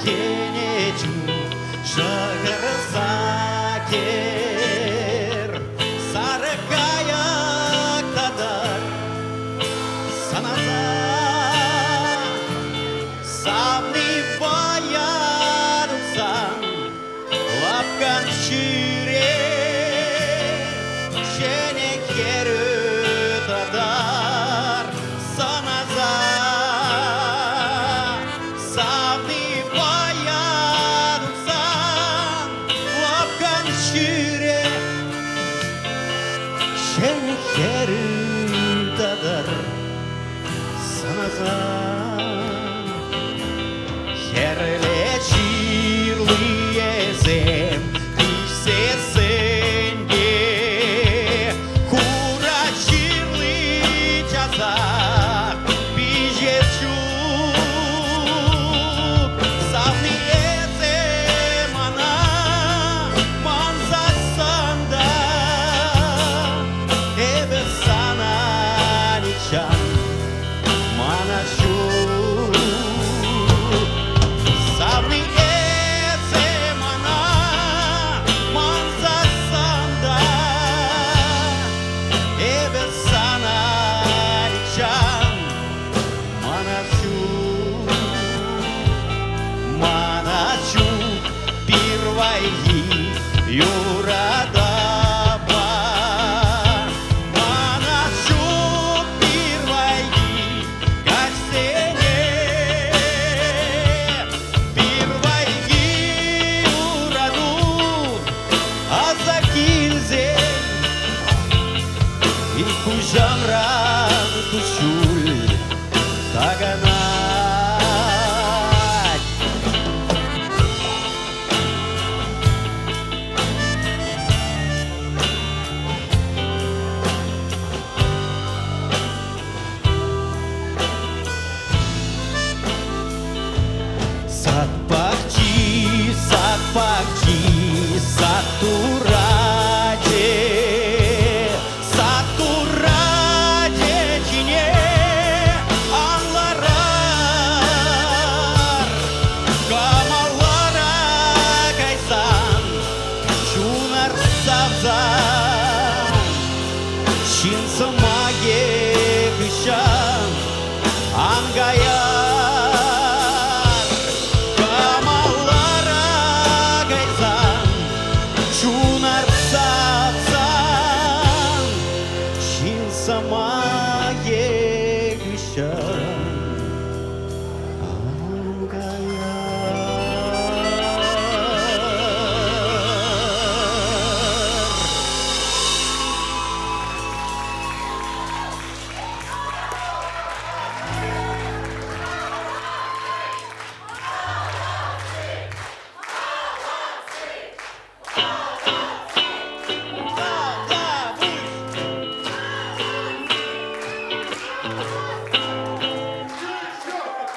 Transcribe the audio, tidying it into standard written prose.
кенечу шығырса кер сары қайықтадыр санаса савнывая дұқсан лапқан шире және керітадар санаса савнывая дұқсан лапқан шире және керітадар санаса Herle çirliyesem Pisesende Kura çirli çazak Pijeçuk Savni esem ana Manzasanda Ebe sana niçan Manaşuk Юрада бар, манашук первайги, кашсене. Первайги юрадут, аза килзе, и кужамран кушуль таганать. Сатпакчи, сатураде чине анларар, камаллара кайсан, чунар савзан, чин самаге кышан, ангая